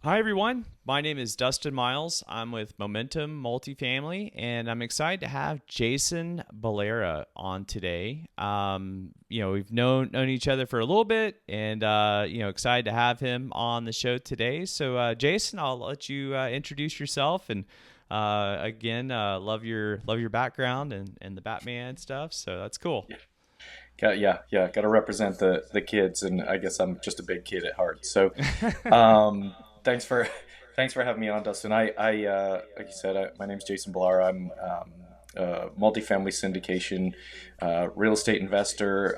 Hi, everyone. My name is Dustin Miles. I'm with Momentum Multifamily, and I'm excited to have Jason Balara on today. We've known each other for a little bit, and excited to have him on the show today. So, Jason, I'll let you introduce yourself, and again, love your background and the Batman stuff. So that's cool. Yeah. Got to represent the kids, and I guess I'm just a big kid at heart. So, um, thanks for thanks for having me on, Dustin. Like you said, my name's Jason Balara. I'm multifamily syndication real estate investor.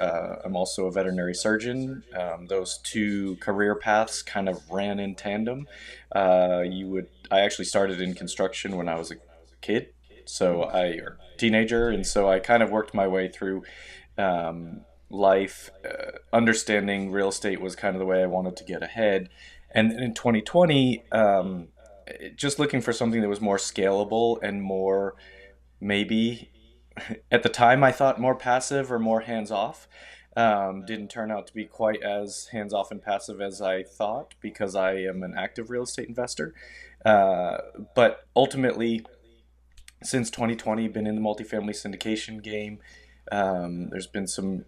I'm also a veterinary surgeon. Those two career paths kind of ran in tandem. I actually started in construction when I was a kid, or teenager, and so I kind of worked my way through life. Understanding real estate was kind of the way I wanted to get ahead. And in 2020, just looking for something that was more scalable and more, maybe at the time I thought more passive or more hands off. Didn't turn out to be quite as hands off and passive as I thought because I am an active real estate investor. Uh, but ultimately, since 2020, been in the multifamily syndication game. There's been some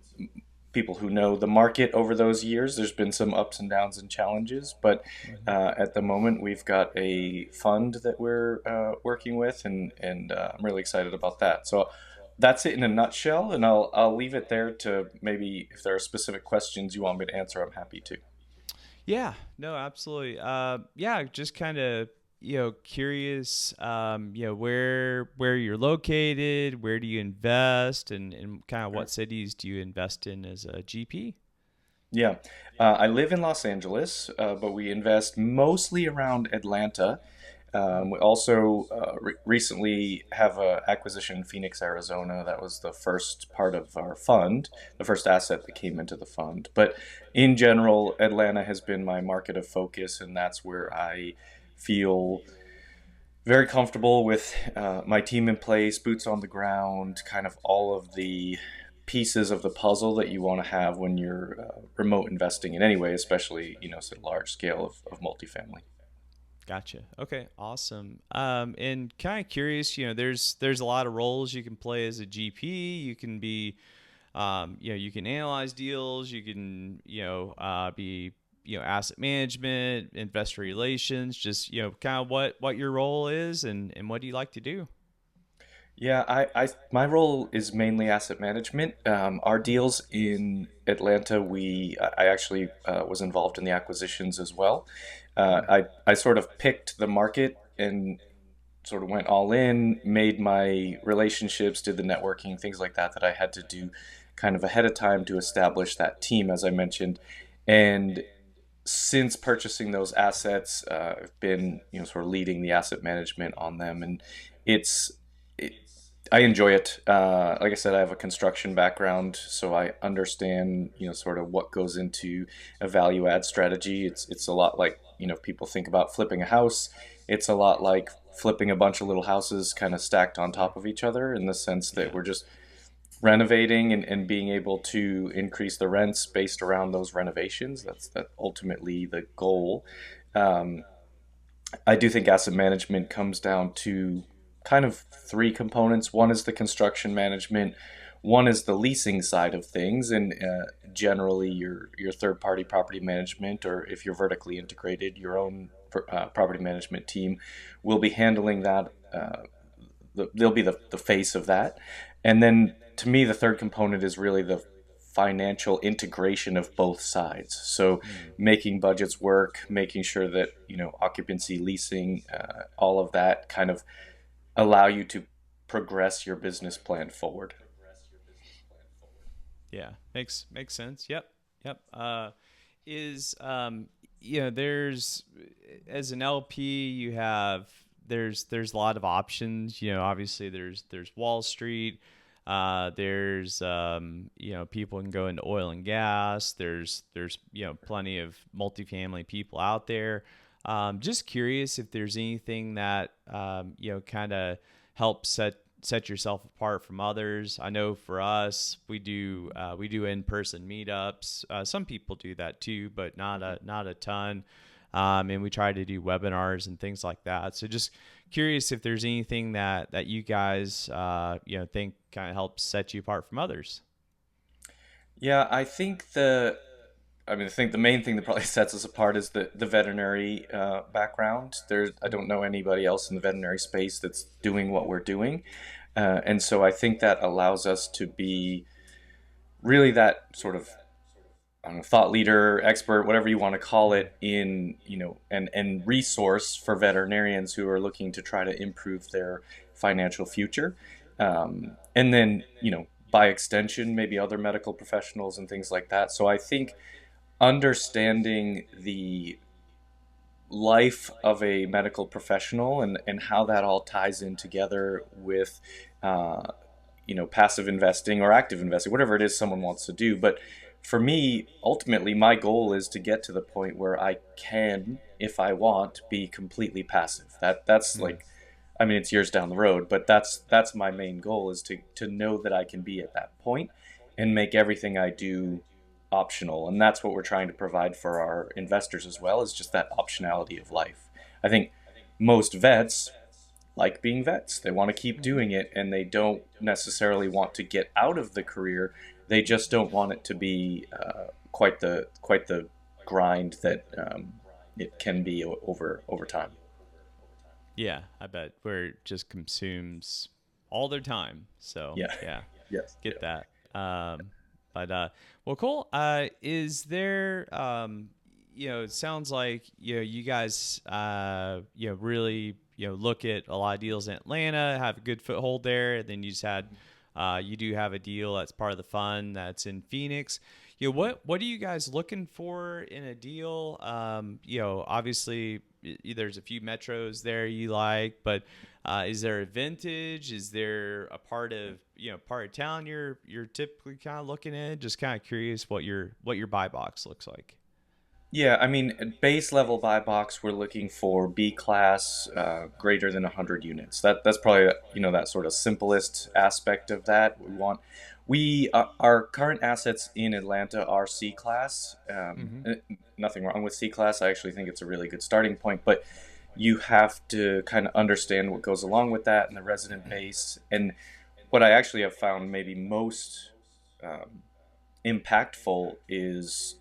people who know the market over those years. There's been some ups and downs and challenges, but Mhm. at the moment, we've got a fund that we're working with, and I'm really excited about that. So that's it in a nutshell, and I'll leave it there to maybe if there are specific questions you want me to answer, I'm happy to. Yeah, no, absolutely. Yeah, just kind of curious. Where you're located, where do you invest, and kind of what Sure. cities do you invest in as a GP? Yeah, I live in Los Angeles, but we invest mostly around Atlanta. We also recently have a acquisition in Phoenix, Arizona. That was the first part of our fund, the first asset that came into the fund. But in general, Atlanta has been my market of focus, and that's where I feel very comfortable with my team in place, boots on the ground, kind of all of the pieces of the puzzle that you want to have when you're remote investing in any way, especially sort of large scale of multifamily. Gotcha. Okay, awesome. And kind of curious. There's a lot of roles you can play as a GP. You can be you can analyze deals. You can, be, asset management, investor relations, just, kind of what your role is and what do you like to do? Yeah, my role is mainly asset management. Our deals in Atlanta, I actually was involved in the acquisitions as well. I sort of picked the market and sort of went all in, made my relationships, did the networking, things like that I had to do kind of ahead of time to establish that team, as I mentioned. And since purchasing those assets, I've been sort of leading the asset management on them, and it's it, I enjoy it. Like I said, I have a construction background, so I understand sort of what goes into a value add strategy. It's a lot like people think about flipping a house. It's a lot like flipping a bunch of little houses kind of stacked on top of each other in the sense that Yeah. we're just renovating and being able to increase the rents based around those renovations. That ultimately the goal. Um, I do think asset management comes down to kind of three components. One is the construction management. One is the leasing side of things, and generally your third party property management, or if you're vertically integrated, your own property management team will be handling that. They'll be the face of that, and then to me, the third component is really the financial integration of both sides. So Mm. making budgets work, making sure that occupancy, leasing, all of that kind of allow you to progress your business plan forward. Yeah, makes sense. Yep, yep. Is there's as an LP, you have there's a lot of options. Obviously there's Wall Street. There's people can go into oil and gas. There's plenty of multifamily people out there. Just curious if there's anything that kind of helps set yourself apart from others. I know for us, we do in person meetups. Some people do that too, but not a ton. and we try to do webinars and things like that. So just curious if there's anything that you guys think kind of helps set you apart from others. Yeah, I think the main thing that probably sets us apart is the veterinary background. I don't know anybody else in the veterinary space that's doing what we're doing. And so I think that allows us to be really that sort of, I don't know, thought leader, expert, whatever you want to call it, in, and resource for veterinarians who are looking to try to improve their financial future. And then, by extension, maybe other medical professionals and things like that. So I think understanding the life of a medical professional and how that all ties in together with passive investing or active investing, whatever it is someone wants to do. But for me, ultimately, my goal is to get to the point where I can, if I want, be completely passive. That's like, I mean, it's years down the road, but that's my main goal, is to know that I can be at that point and make everything I do optional. And that's what we're trying to provide for our investors as well, is just that optionality of life. I think most vets like being vets. They want to keep doing it, and they don't necessarily want to get out of the career. They just don't want it to be quite the grind that it can be over time. Yeah, I bet, where it just consumes all their time. So Yeah. yeah, Yes. get that. But well, cool. Is there it sounds like you guys really look at a lot of deals in Atlanta, have a good foothold there, and then you do have a deal that's part of the fund that's in Phoenix. What are you guys looking for in a deal? Obviously there's a few metros there you like, but is there a vintage? Is there a part of town you're typically kind of looking at? Just kind of curious what your buy box looks like. Yeah, I mean, at base level buy box, we're looking for B class, greater than 100 units. That's probably that sort of simplest aspect of that. Our current assets in Atlanta are C class. Mm-hmm. Nothing wrong with C class. I actually think it's a really good starting point, but you have to kind of understand what goes along with that and the resident base. And what I actually have found maybe most um, impactful is,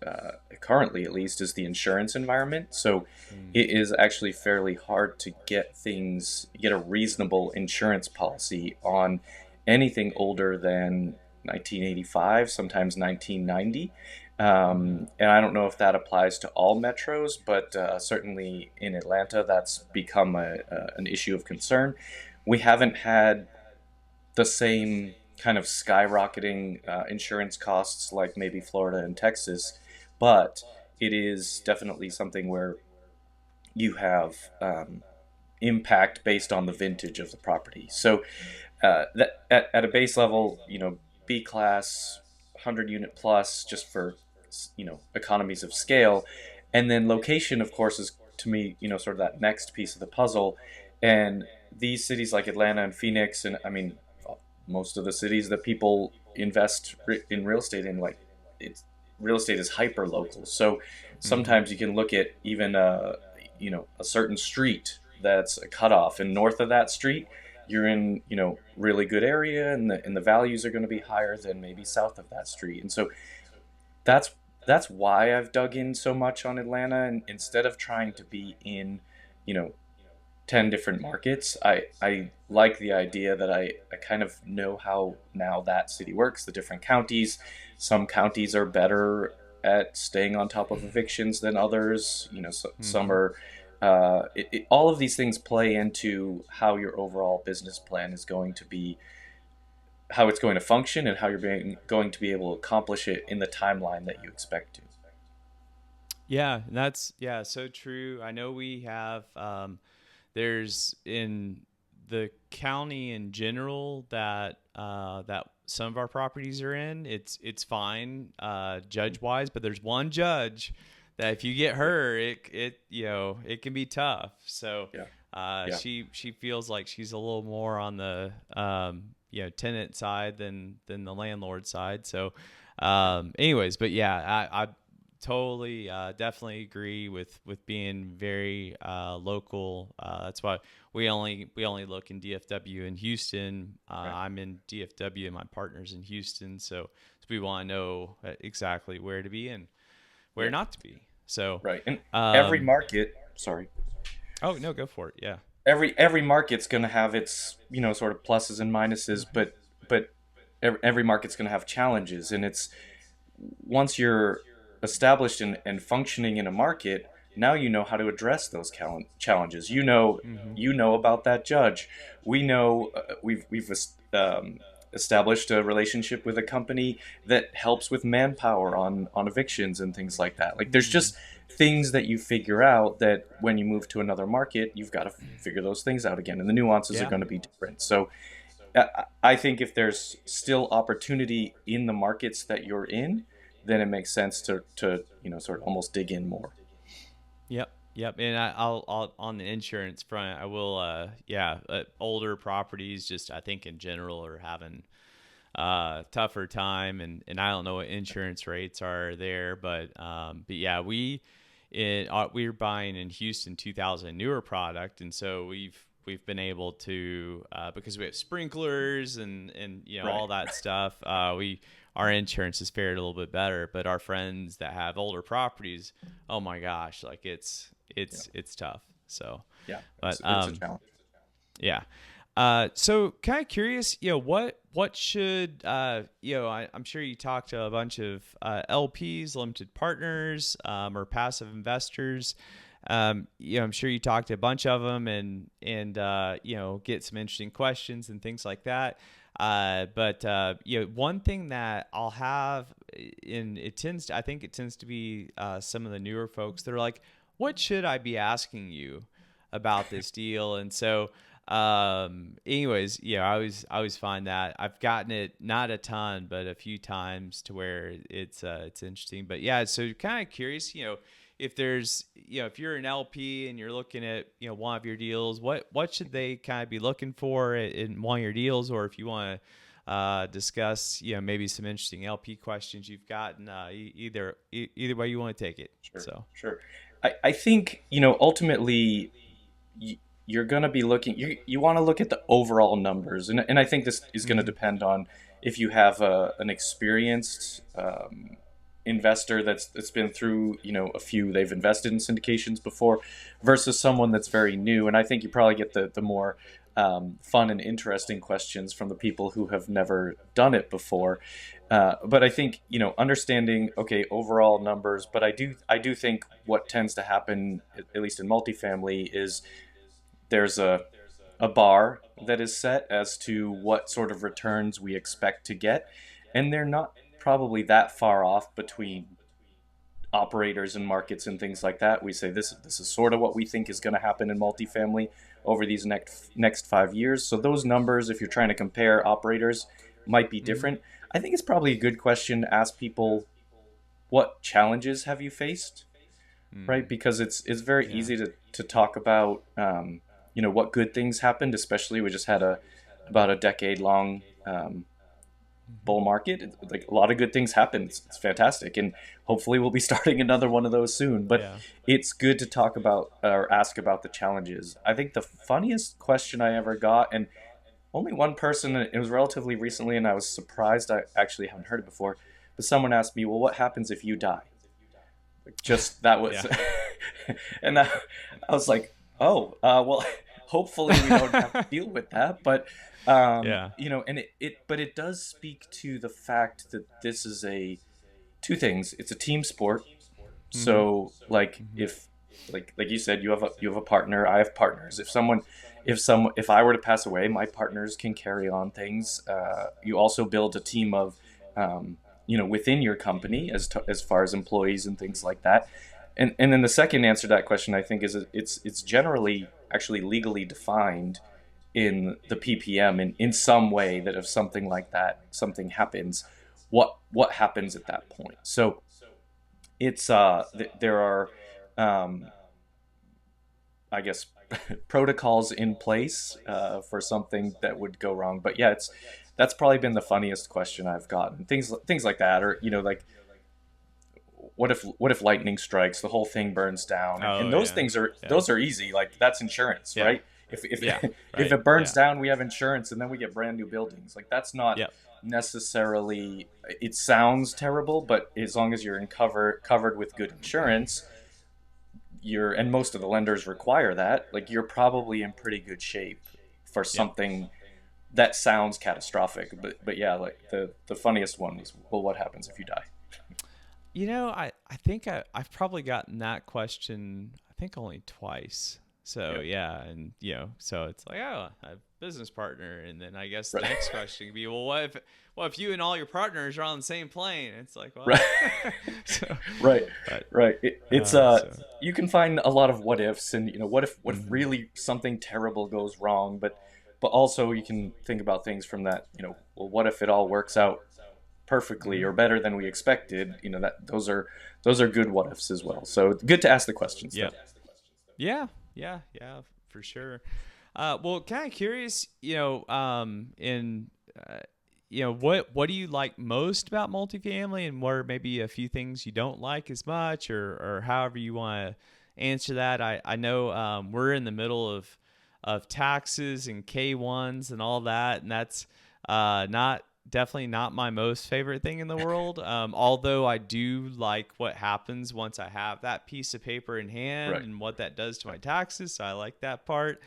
currently at least, is the insurance environment. So it is actually fairly hard to get a reasonable insurance policy on anything older than 1985, sometimes 1990. And I don't know if that applies to all metros, but certainly in Atlanta, that's become an issue of concern. We haven't had the same kind of skyrocketing insurance costs like maybe Florida and Texas, but it is definitely something where you have impact based on the vintage of the property. So that at a base level, B class, 100 unit plus, just for economies of scale, and then location, of course, is to me sort of that next piece of the puzzle. And these cities like Atlanta and Phoenix, and I mean most of the cities that people invest in real estate in, like, it's real estate is hyper local. So Mm-hmm. sometimes you can look at even a certain street that's a cutoff, and north of that street you're in really good area, and the values are going to be higher than maybe south of that street. And so that's that's why I've dug in so much on Atlanta, and instead of trying to be in you know 10 different markets. I like the idea that I kind of know how now that city works, the different counties. Some counties are better at staying on top of evictions than others. Some Mm-hmm. are. All of these things play into how your overall business plan is going to be, how it's going to function, and how going to be able to accomplish it in the timeline that you expect to. Yeah, that's so true. I know we have there's in the county in general that some of our properties are in. It's fine judge wise, but there's one judge that if you get her, it can be tough. So Yeah, yeah, she feels like she's a little more on the tenant side than the landlord side. So anyways, but yeah, I totally, definitely agree with being very local. That's why we only look in DFW and Houston. Right. I'm in DFW and my partner's in Houston, so we want to know exactly where to be and where Yeah. not to be. So, Right. And every um, market, sorry, oh no, go for it. Yeah. every market's going to have its, sort of pluses and minuses, but every market's going to have challenges, and it's once you're established and functioning in a market, now you know how to address those challenges. Mm-hmm. You know about that judge. We know we've established a relationship with a company that helps with manpower on evictions and things like that. Like there's Mm-hmm. just things that you figure out that when you move to another market, you've got to figure those things out again, and the nuances are Yeah. going to be different. So I think if there's still opportunity in the markets that you're in, then it makes sense to sort of almost dig in more. Yep. Yep. And I'll on the insurance front, I will. Yeah. Older properties, just I think in general, are having tougher time, and I don't know what insurance rates are there, but yeah, we're buying in Houston 2000 newer product, and so we've been able to because we have sprinklers and Right. all that stuff. We Our insurance is fared a little bit better, but our friends that have older properties, oh my gosh, like Yeah. it's tough. So, Yeah. but It's a challenge. yeah. So kind of curious, what should I'm sure you talked to a bunch of LPs, limited partners, or passive investors. I'm sure you talked to a bunch of them and get some interesting questions and things like that. But one thing that I'll have, and I think it tends to be some of the newer folks that are like, what should I be asking you about this deal? And so, anyways, I always find that I've gotten it not a ton, but a few times to where it's interesting. But yeah, so kind of curious, if there's, if you're an LP and you're looking at, one of your deals, what should they kind of be looking for in one of your deals? Or if you want to discuss, maybe some interesting LP questions you've gotten, either way you want to take it. Sure. So, Sure. I think, ultimately you're going to be looking, you want to look at the overall numbers. And I think this is going to mm-hmm. depend on if you have an experienced investor that's been through, they've invested in syndications before versus someone that's very new. And I think you probably get the more fun and interesting questions from the people who have never done it before. But I think, understanding, okay, overall numbers, but I do think what tends to happen, at least in multifamily, is there's a bar that is set as to what sort of returns we expect to get, and they're not probably that far off between operators and markets and things like that. We say this is sort of what we think is going to happen in multifamily over these next 5 years. So those numbers, if you're trying to compare operators, might be Mm-hmm. different. I think it's probably a good question to ask people, what challenges have you faced, right? Mm, Because it's very yeah. easy to talk about what good things happened. Especially we just had about a decade long Mm-hmm. bull market. Like a lot of good things happen. It's fantastic, and hopefully we'll be starting another one of those soon. But Yeah. it's good to talk about or ask about the challenges. I think the funniest question I ever got, and only one person, it was relatively recently, and I was surprised. I actually haven't heard it before, but someone asked me, "Well, what happens if you die?" Like just that was, Yeah. and I was like, "Oh, well, hopefully we don't have to deal with that." But Yeah. and but it does speak to the fact that this is two things. It's a team sport. Mm-hmm. So like Mm-hmm. if like you said, you have a partner, I have partners. If I were to pass away, my partners can carry on things. You also build a team of within your company as far as employees and things like that. And then the second answer to that question, I think, is it's generally actually legally defined in the PPM in some way, that if something like that, something happens, what happens at that point. So it's there are um, I guess protocols in place for something that would go wrong. But yeah, that's probably been the funniest question I've gotten. Things like that, or like what if lightning strikes, the whole thing burns down, and Oh those yeah. things are Yeah. those are easy. Like that's insurance, Yeah. right? If Yeah. if Right. it burns Yeah. down, we have insurance, and then we get brand new buildings. Like that's not Yep. necessarily. It sounds terrible, but as long as you're covered with good insurance, you're and most of the lenders require that. Like you're probably in pretty good shape for Yep. something that sounds catastrophic. But yeah, like the funniest one was, well, what happens if you die? I think I've probably gotten that question, I think only twice. So Yeah. yeah, and so it's like, oh, I have a business partner, and then I guess the Right. next question could be, well, what if you and all your partners are on the same plane? It's like, well, Right. so, Right. but Right. It's so you can find a lot of what ifs, and what if mhm. really something terrible goes wrong, but also you can think about things from that, well, what if it all works out perfectly or Mhm. better than we expected? That those are good what ifs as well. So it's good to ask the questions though. Yep. Yeah, yeah, for sure. Well, kind of curious, in uh, what do you like most about multifamily, and what are maybe a few things you don't like as much, or however you want to answer that. I know we're in the middle of taxes and K1s and all that, and that's not definitely not my most favorite thing in the world. Although I do like what happens once I have that piece of paper in hand Right. and what that does to my taxes. So I like that part.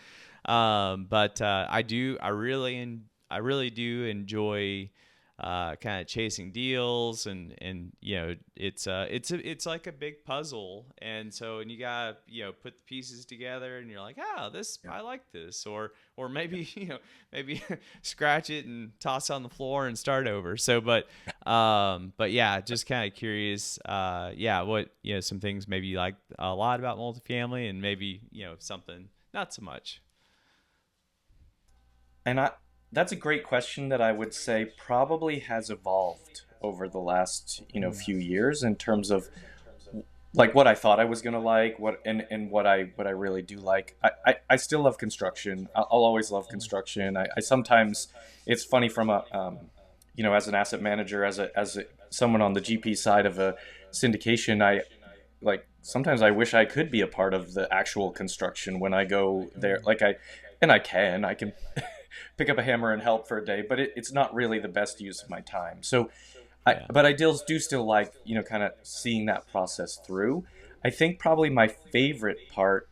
But I really do enjoy kind of chasing deals, and it's like a big puzzle, and so and you gotta put the pieces together, and you're like, oh, this Yeah. I like this, or maybe maybe scratch it and toss it on the floor and start over. So but yeah, just kind of curious, yeah, what some things maybe you like a lot about multifamily, and maybe something not so much. And that's a great question that I would say probably has evolved over the last, Mm. few years in terms of like what I thought I was gonna like, and what I really do like. I still love construction. I'll always love construction. I sometimes it's funny from a as an asset manager, as someone on the GP side of a syndication, I like sometimes I wish I could be a part of the actual construction when I go there. Mm. Like I can pick up a hammer and help for a day, but it's not really the best use of my time. So Yeah. but I do still like, kind of seeing that process through. I think probably my favorite part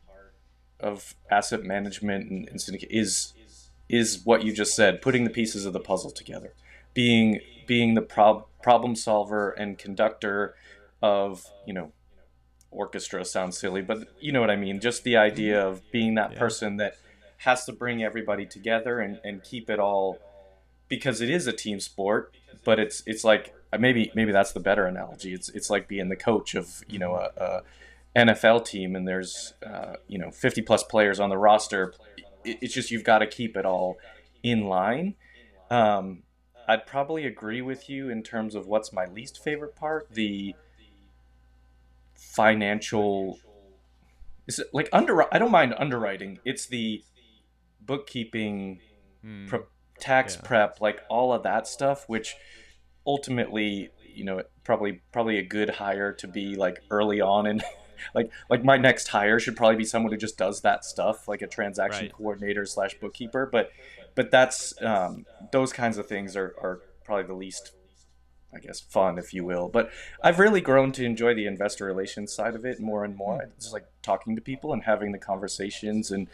of asset management and syndicate is what you just said, putting the pieces of the puzzle together, being the problem solver and conductor of, orchestra sounds silly, but you know what I mean. Just the Hmm. idea of being that Yeah. person that has to bring everybody together and keep it all, because it is a team sport, but it's like maybe that's the better analogy. It's like being the coach of Hmm. a NFL team, and there's 50 plus players on the roster. It's just you've got to keep it all in line. Um, I'd probably agree with you in terms of what's my least favorite part. The financial is it like I don't mind underwriting. It's the bookkeeping, pre- Mm. tax Yeah. prep, like all of that stuff, which ultimately, probably a good hire to be like early on, and like my next hire should probably be someone who just does that stuff, like a transaction Right. coordinator slash bookkeeper. But that's those kinds of things are probably the least, I guess, fun, if you will. But I've really grown to enjoy the investor relations side of it more and Hmm. more. It's just like talking to people and having the conversations, and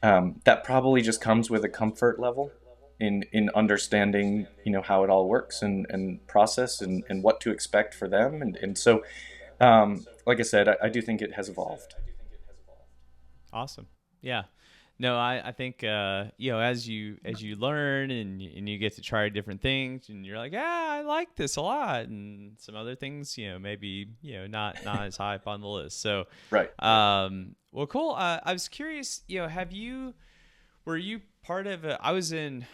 that probably just comes with a comfort level in understanding, how it all works, and process, and what to expect for them, and so like I said, I do think it has evolved. Awesome. Yeah. No, I think as you learn, and you get to try different things, and you're like, ah, I like this a lot, and some other things, maybe not as high up on the list. So, Right, right. well, cool. I was curious, were you part of I was in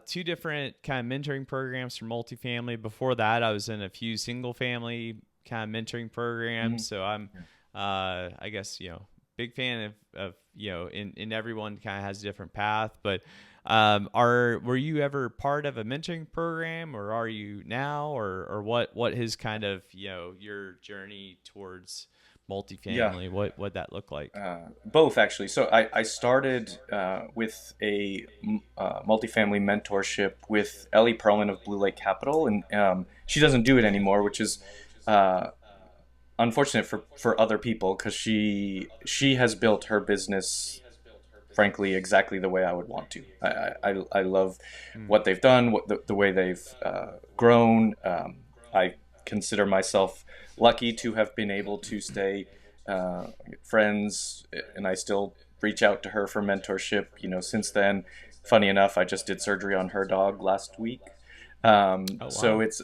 two different kind of mentoring programs for multifamily. Before that, I was in a few single family kind of mentoring programs. Mhm. So I'm, Yeah. I guess, big fan of in everyone kind of has a different path, but were you ever part of a mentoring program, or are you now, or what is kind of, your journey towards Yeah. multifamily? What that look like? Both actually. So I started with a multifamily mentorship with Ellie Perlman of Blue Lake Capital, and she doesn't do it anymore, which is uh, unfortunate for other people because she has built her business, frankly, exactly the way I would want to. I love Mm. what they've done, what the way they've grown. I consider myself lucky to have been able to stay friends, and I still reach out to her for mentorship. Since then, funny enough, I just did surgery on her dog last week. Oh, So wow. it's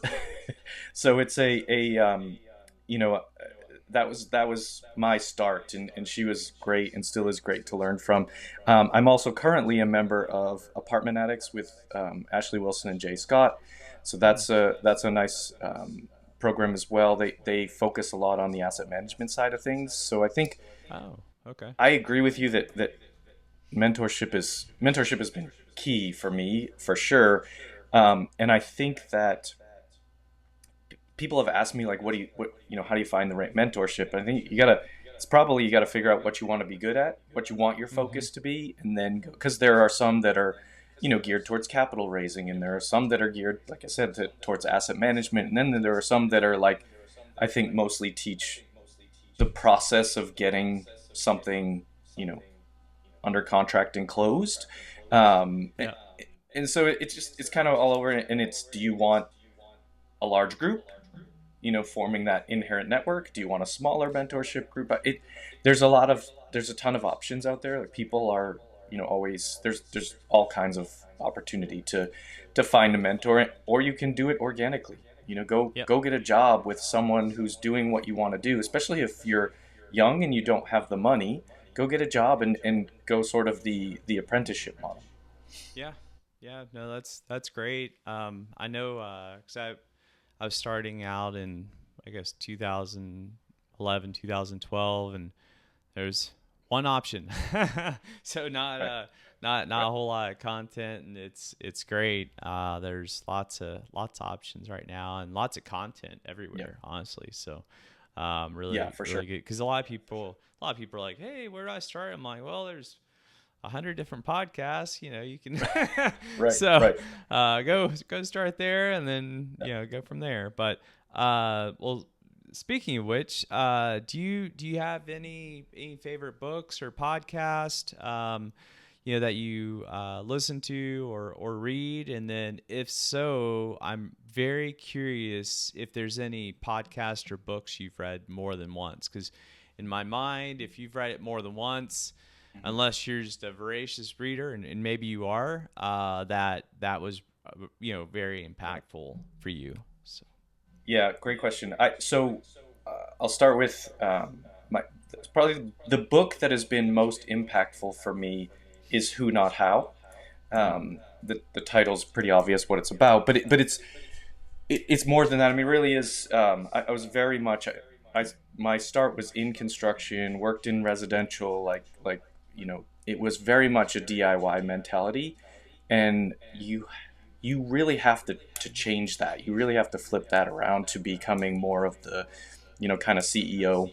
so it's a you know that was my start, and she was great and still is great to learn from. I'm also currently a member of Apartment Addicts with Ashley Wilson and Jay Scott, so Mm. that's a nice program as well. They focus a lot on the asset management side of things. So I think Oh, okay. I agree with you that mentorship has been key for me for sure, and I think that people have asked me like, how do you find the right mentorship? And I think you gotta figure out what you want to be good at, what you want your Mm-hmm. focus to be, and then because there are some that are, geared towards capital raising, and there are some that are geared, like I said, towards asset management, and then there are some that are like, I think mostly teach the process of getting something, you know, under contract and closed. Um, Yeah. and so it's kind of all over, and it's, do you want a large group, forming that inherent network? Do you want a smaller mentorship group? There's a ton of options out there. Like, people are, always, there's all kinds of opportunity to find a mentor, or you can do it organically. Yep. Go get a job with someone who's doing what you want to do, especially if you're young and you don't have the money. Go get a job and go sort of the apprenticeship model. Yeah. Yeah. No, that's great. I know, 'cause I was starting out in, I guess, 2011, 2012, and there's one option. So Right. not Right. a whole lot of content, and it's great. There's lots of options right now, and lots of content Yeah. everywhere, honestly. So Yeah, really for sure. really good, because a lot of people are like, hey, where do I start? I'm like, well, there's 100 different podcasts, you can Right. so Right. go start there, and then go from there. But well, speaking of which, do you have any favorite books or podcast, that you listen to or read? And then if so, I'm very curious if there's any podcast or books you've read more than once, because in my mind, if you've read it more than once, Mhm. unless you're just a voracious reader, and maybe you are, that was very Right. impactful for you. So. Yeah, great question. I'll start with my probably the book that has been most impactful for me is Who Not How. Mm. The title's pretty obvious what it's about, but it's more than that. I mean, it really is. I was very much. My start was in construction, worked in residential, it was very much a DIY mentality, and you really have to change that. You really have to flip that around to becoming more of the, kind of CEO,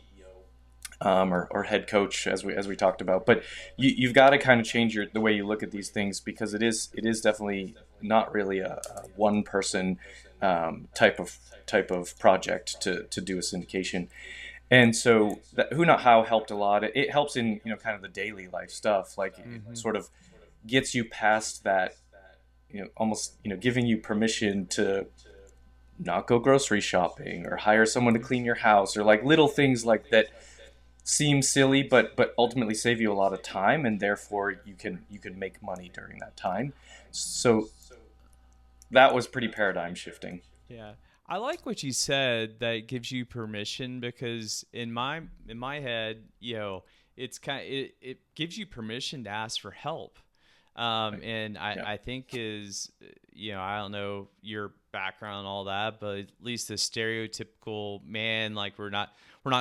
or head coach, as we talked about. But you've got to kind of change the way you look at these things, because it is definitely not really a one person type of project to do a syndication. And so that Who Not How helped a lot. It helps in, kind of the daily life stuff. Like, it Mm-hmm. sort of gets you past that, almost, giving you permission to not go grocery shopping or hire someone to Mm-hmm. clean your house, or like little things like that seem silly, but ultimately save you a lot of time, and therefore you can make money during that time. So that was pretty paradigm shifting. Yeah. I like what you said, that it gives you permission, because in my head, it's it gives you permission to ask for help. Right. And Yeah. I think I don't know your background and all that, but at least the stereotypical man, like we're not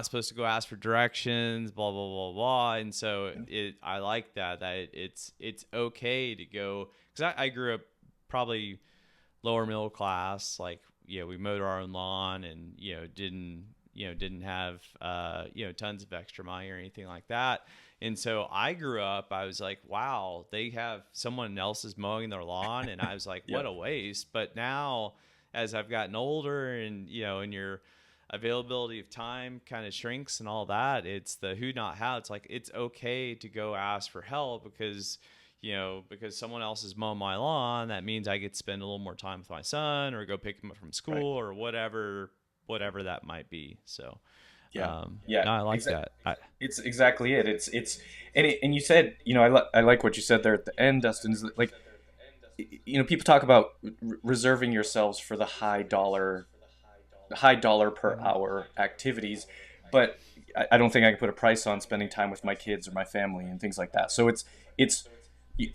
supposed to go ask for directions, blah blah blah blah. And so Yeah. I like that it's okay to go, because I grew up probably lower middle class, like we mowed our own lawn and didn't have tons of extra money or anything like that. And so I grew up, I was like, wow, they have someone else is mowing their lawn, and I was like, Yeah. what a waste. But now, as I've gotten older, and your availability of time kind of shrinks and all that, it's the who not how. It's like it's okay to go ask for help, because someone else is mowing my lawn, that means I get to spend a little more time with my son or go pick him up from Right. school or whatever that might be. So, Yeah. Yeah. no, I like that. It's exactly it. And you said, I like what you said there at the end, Dustin. Is that, like, people talk about reserving yourselves for the high dollar per Mhm. hour activities, but I don't think I can put a price on spending time with my kids or my family and things like that. So it's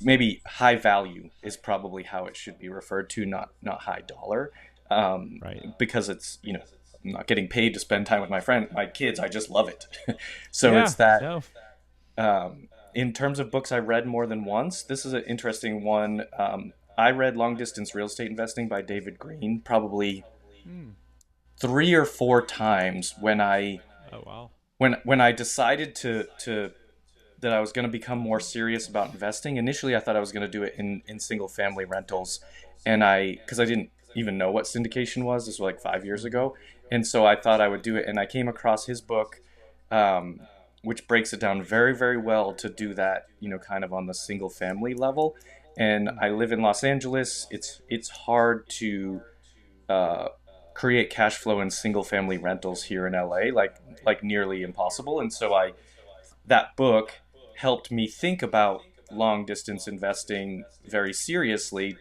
maybe high value is probably how it should be referred to, not high dollar, Right. because it's I'm not getting paid to spend time with my kids. I just love it. So Yeah. it's that. No. In terms of books I read more than once, this is an interesting one. I read Long Distance Real Estate Investing by David Green probably Hmm. 3 or 4 times Oh wow. when I decided to that I was going to become more serious about investing. Initially, I thought I was going to do it in single family rentals, and because I didn't even know what syndication was. This was like 5 years Hmm. ago, and so I thought I would do it. And I came across his book, which breaks it down very, very well to do that. Kind of on the single family level. And Hmm. I live in Los Angeles. It's hard to uh, create cash flow in single family rentals here in LA, like nearly impossible. And so I that book helped me think about long distance investing very seriously.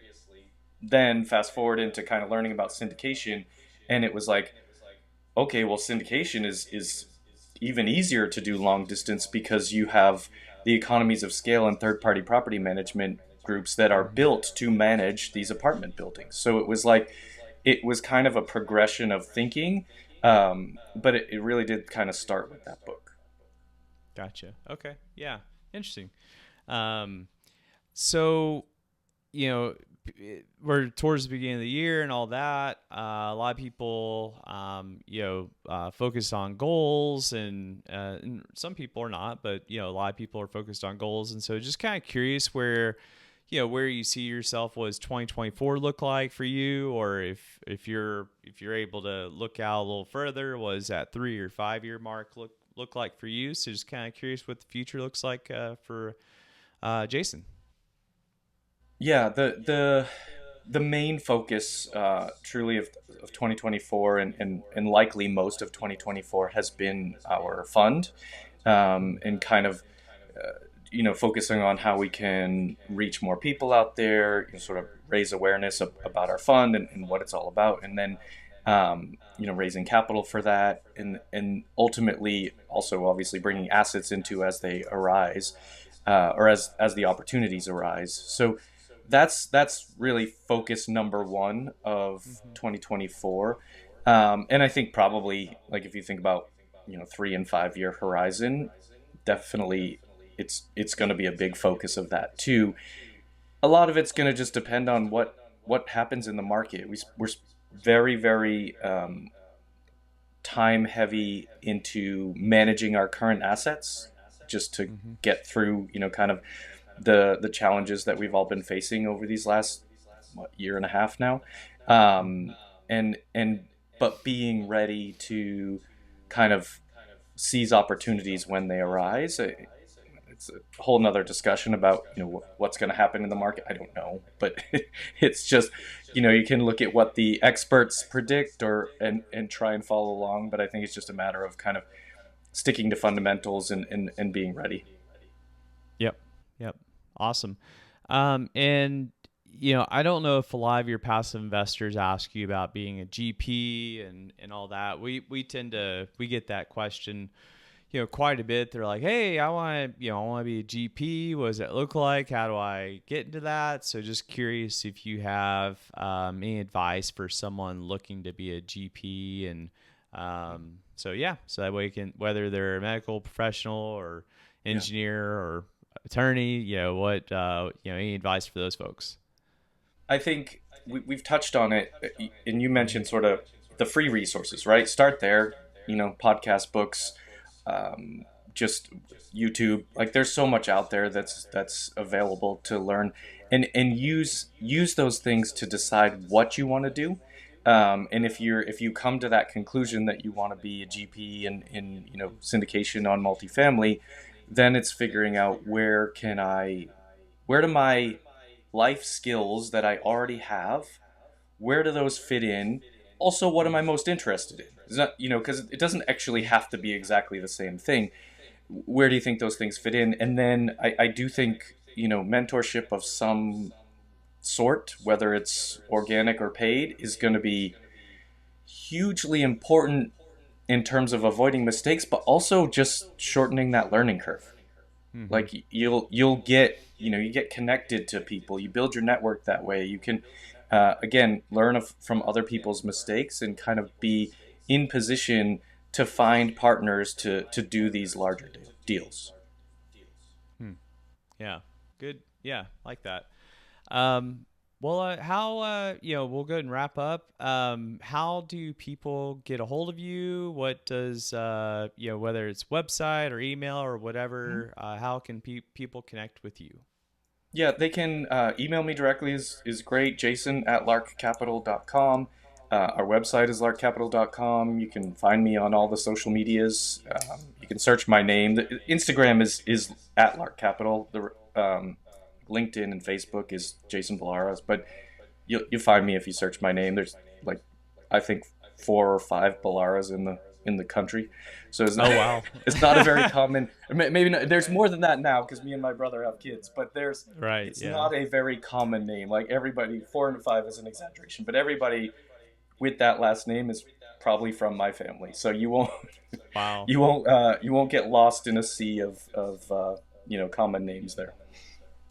Then fast forward into kind of learning about syndication, and it was like, okay, well, syndication is even easier to do long distance because you have the economies of scale and third party property management groups that are Hmm. built to manage these apartment buildings. So it was kind of a progression of thinking, but it really did kind of start with that book. Gotcha. Okay. Yeah. Interesting. Um, so we're towards the beginning of the year and all that. A lot of people, focus on goals, and some people are not, but a lot of people are focused on goals. And so, just kind of curious where you see yourself. Was 2024 look like for you, or if you're able to look out a little further, was that 3 or 5 year mark look like for you? So, just kind of curious what the future looks like for Jason. Yeah, the main focus, truly, of 2024, and likely most of 2024 has been our fund, Mm. and kind of focusing on how we can reach more people out there, sort of raise awareness about our fund and what it's all about, and then raising capital for that, and ultimately also obviously bringing assets into as they arise, or as the opportunities arise. So that's really focus number one of Hmm. 2024. And I think probably, like, if you think about 3 and 5 year horizon, definitely it's going to be a big focus of that too. A lot of it's going to just depend on what happens in the market. We're very, very time heavy into managing our current assets just to Hmm. get through kind of the challenges that we've all been facing over these last year and a half now, Hmm. and but being ready to kind of seize opportunities when they arise. It's a whole nother discussion about what's going to happen in the market. I don't know, but it's just you can look at what the experts predict, and try and follow along. But I think it's just a matter of kind of sticking to fundamentals and being ready. Yep. Yep. Awesome. And I don't know if a lot of your passive investors ask you about being a GP and all that. We get that question, quite a bit. They're like, hey, I want to be a GP. What does it look like? How do I get into that? So just curious if you have any advice for someone looking to be a GP. And so that way you can, whether they're a medical professional or Yeah. engineer or attorney, any advice for those folks? I think we've touched on it, and you mentioned sort of the free resources, right? Start there, podcast, books, um, just YouTube. Like there's so much out there that's available to learn, and use those things to decide what you want to do. And if you come to that conclusion that you want to be a GP in syndication on multifamily, then it's figuring out where do my life skills that I already have, where do those fit in? Also, what am I most interested in? It's not, because it doesn't actually have to be exactly the same thing. Where do you think those things fit in? And then I do think, mentorship of some sort, whether it's organic or paid, is going to be hugely important in terms of avoiding mistakes, but also just shortening that learning curve. Mm-hmm. Like you'll get you get connected to people, you build your network that way. You can again learn from other people's mistakes and kind of be in position to find partners to do these larger deals. Hmm. Yeah. Good. Yeah. Like that. Um, how, we'll go ahead and wrap up. How do people get a hold of you? What does, whether it's website or email or whatever, how can people connect with you? Yeah, they can email me directly is great. Jason at larkcapital.com. Our website is larkcapital.com. You can find me on all the social medias. You can search my name. Instagram is at larkcapital. The LinkedIn and Facebook is Jason Balara. But you'll find me if you search my name. There's like I think 4 or 5 Balaras in the country. So it's not, Oh, wow. it's not a very common. Maybe not, there's more than that now because me and my brother have kids. But Right. it's Yeah. not a very common name. Like everybody, 4 and 5 is an exaggeration, but everybody with that last name is probably from my family. So Wow. you won't get lost in a sea of common names there.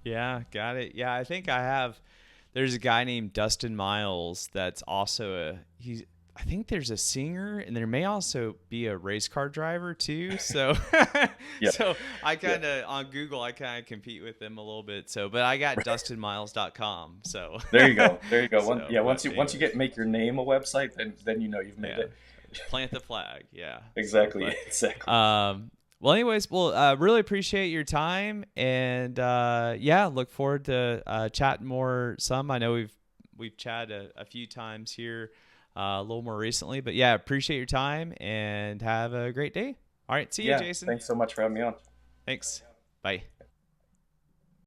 Yeah. Got it. Yeah. I think there's a guy named Dustin Miles that's also I think there's a singer and there may also be a race car driver too. So, Yep. so I Yep. kind of on Google, I kind of compete with them a little bit. So, but I got dustinmiles.com. So, There you go. There you go. so, Once but you anyways, get make your name a website, then you've made yeah, it. plant the flag. Yeah. So, Exactly. but, Exactly. well, anyways, really appreciate your time and, look forward to, chatting more some. I know we've chatted a few times here, a little more recently, but yeah, appreciate your time and have a great day. All right. See you, Yeah. Jason. Thanks so much for having me on. Thanks. Bye.